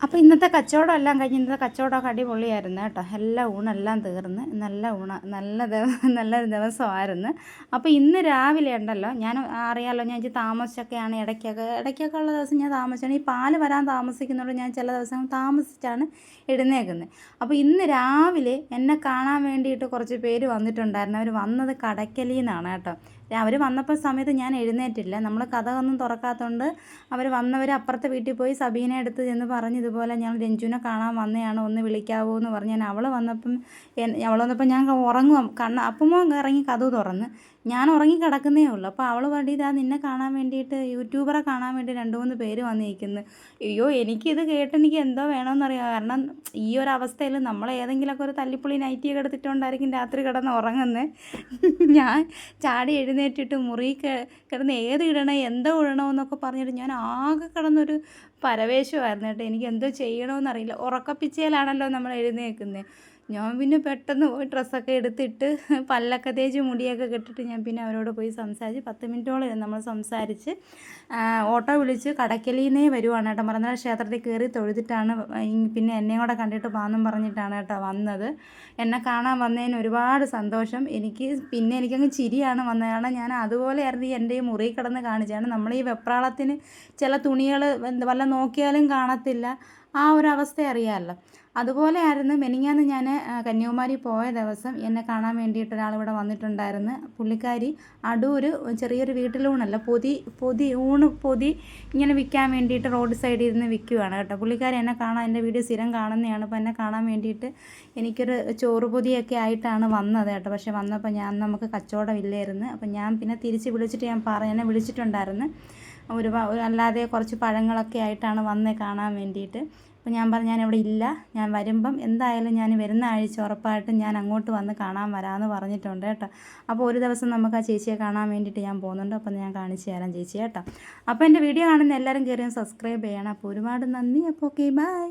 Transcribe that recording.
അപ്പോൾ ഇന്നത്തെ കച്ചവടം എല്ലാം കഴിഞ്ഞ് ഇന്നത്തെ കച്ചവടമൊക്കെ അടിപൊളിയായിരുന്നു കേട്ടോ. ഊണെല്ലാം തീർന്ന് നല്ലൊരു ദിവസമായിരുന്നു. അപ്പോൾ ഇന്ന് രാവിലെ ഉണ്ടല്ലോ, ഞാൻ അറിയാമല്ലോ, ഞാൻ താമസിച്ചൊക്കെയാണ് ഇടയ്ക്കൊക്കെ ഉള്ള ദിവസം ഞാൻ താമസിച്ചാണ്. ഈ പാല് വരാൻ താമസിക്കുന്നുണ്ട്, ഞാൻ ചില ദിവസം താമസിച്ചാണ് എഴുന്നേൽക്കുന്നത്. അപ്പോൾ ഇന്ന് രാവിലെ എന്നെ കാണാൻ വേണ്ടിയിട്ട് കുറച്ച് പേര് വന്നിട്ടുണ്ടായിരുന്നു. അവർ വന്നത് കടയ്ക്കലിൽ നിന്നാണ് കേട്ടോ. അവർ വന്നപ്പോൾ സമയത്ത് ഞാൻ എഴുന്നേറ്റില്ല. നമ്മൾ കതകൊന്നും തുറക്കാത്തതുകൊണ്ട് അവർ വന്നവർ അപ്പുറത്തെ വീട്ടിൽ പോയി സബീനെ അടുത്ത് ചെന്ന് പറഞ്ഞ് ഇതുപോലെ ഞാൻ രഞ്ജുവിനെ കാണാൻ വന്നതാണ്, ഒന്ന് വിളിക്കാവോ എന്ന് പറഞ്ഞ് അവൾ വന്നപ്പം ഞാൻ ഉറങ്ങുക അപ്പം ഇറങ്ങി കതവ് തുറന്ന് ഞാൻ ഉറങ്ങി കിടക്കുന്നേ ഉള്ളൂ. അപ്പോൾ അവൾ പറഞ്ഞു ഇതാ നിന്നെ കാണാൻ വേണ്ടിയിട്ട് യൂട്യൂബറെ കാണാൻ വേണ്ടി 2-3 പേര് വന്നിരിക്കുന്നു. അയ്യോ, എനിക്കിത് കേട്ട് എനിക്ക് എന്തോ വേണമെന്നറിയാം. കാരണം ഈ ഒരു അവസ്ഥയിൽ നമ്മൾ ഏതെങ്കിലുമൊക്കെ ഒരു തല്ലിപ്പൊളി നൈറ്റിയൊക്കെ എടുത്തിട്ടുണ്ടായിരിക്കും രാത്രി കിടന്ന് ഉറങ്ങുന്നത്. ഞാൻ ചാടി എഴുന്നേറ്റിട്ട് മുറി കിടന്ന് ഏത് ഇടണോ എന്തോ ഇടണമെന്നൊക്കെ പറഞ്ഞിട്ട് ഞാൻ ആകെ കിടന്നൊരു പരവേശമായിരുന്നു കേട്ടോ. എനിക്ക് എന്തോ ചെയ്യണമെന്നറിയില്ല. ഉറക്കപ്പിച്ചയിലാണല്ലോ നമ്മൾ എഴുന്നേൽക്കുന്നത്. ഞാൻ പിന്നെ പെട്ടെന്ന് പോയി ഡ്രസ്സൊക്കെ എടുത്തിട്ട് പല്ലൊക്കെ തേച്ച് മുടിയൊക്കെ കെട്ടിട്ട് ഞാൻ പിന്നെ അവരോട് പോയി സംസാരിച്ച് 10 മിനിറ്റോളം നമ്മൾ സംസാരിച്ച് ഓട്ടോ വിളിച്ച് കടയ്ക്കലിൽ നിന്നേ വരുവാണ് കേട്ടോ. മറന്നാൾ ക്ഷേത്രത്തിൽ കയറി തൊഴുതിട്ടാണ് പിന്നെ എന്നെയും കൂടെ കണ്ടിട്ട് പോകാമെന്നും പറഞ്ഞിട്ടാണ് കേട്ടോ വന്നത്. എന്നെ കാണാൻ വന്നതിന് ഒരുപാട് സന്തോഷം. എനിക്കങ്ങ് ചിരിയാണ് വന്നത്. കാരണം ഞാൻ അതുപോലെയായിരുന്നു എൻ്റെ ഈ മുറി കിടന്ന് കാണിച്ചാണ്. നമ്മൾ ഈ വെപ്രാളത്തിന് ചില തുണികൾ വല്ല നോക്കിയാലും കാണത്തില്ല, ആ ഒരു അവസ്ഥ അറിയാമല്ലോ. അതുപോലെ ആയിരുന്നു മെനിങ്ങാന്ന് ഞാൻ കന്യാകുമാരി പോയ ദിവസം എന്നെ കാണാൻ വേണ്ടിയിട്ട് ഒരാളിവിടെ വന്നിട്ടുണ്ടായിരുന്നു. പുള്ളിക്കാരി അടൂർ ചെറിയൊരു വീട്ടിലൂണല്ല, പൊതി ഇങ്ങനെ വിൽക്കാൻ വേണ്ടിയിട്ട് റോഡ് സൈഡിൽ ഇരുന്ന് വിൽക്കുവാണ് കേട്ടോ. പുള്ളിക്കാരി എന്നെ കാണാൻ, എൻ്റെ വീഡിയോ സ്ഥിരം കാണുന്നതാണ്. അപ്പോൾ എന്നെ കാണാൻ വേണ്ടിയിട്ട് എനിക്കൊരു ചോറ് പൊതിയൊക്കെ ആയിട്ടാണ് വന്നത് കേട്ടോ. പക്ഷേ വന്നപ്പോൾ നമുക്ക് കച്ചവടം ഇല്ലായിരുന്നു. അപ്പം ഞാൻ പിന്നെ തിരിച്ച് വിളിച്ചിട്ട് എന്നെ വിളിച്ചിട്ടുണ്ടായിരുന്നു. അല്ലാതെ കുറച്ച് പഴങ്ങളൊക്കെ ആയിട്ടാണ് വന്നേ കാണാൻ വേണ്ടിയിട്ട്. അപ്പോൾ ഞാൻ പറഞ്ഞു ഞാനിവിടെ ഇല്ല, ഞാൻ വരുമ്പം എന്തായാലും ഞാൻ വരുന്ന ആഴ്ച ഉറപ്പായിട്ടും ഞാൻ അങ്ങോട്ട് വന്ന് കാണാൻ വരാമെന്ന് പറഞ്ഞിട്ടുണ്ട് കേട്ടോ. അപ്പോൾ ഒരു ദിവസം നമുക്ക് ആ ചേച്ചിയെ കാണാൻ വേണ്ടിയിട്ട് ഞാൻ പോകുന്നുണ്ട്. അപ്പോൾ ഞാൻ കാണിച്ചു തരാം ചേച്ചി കേട്ടോ. അപ്പോൾ എൻ്റെ വീഡിയോ കാണുന്ന എല്ലാവരും കയറി സബ്സ്ക്രൈബ് ചെയ്യണം. അപ്പോൾ ഒരുപാട് നന്ദി. അപ്പോൾ ഓക്കെ, ബൈ.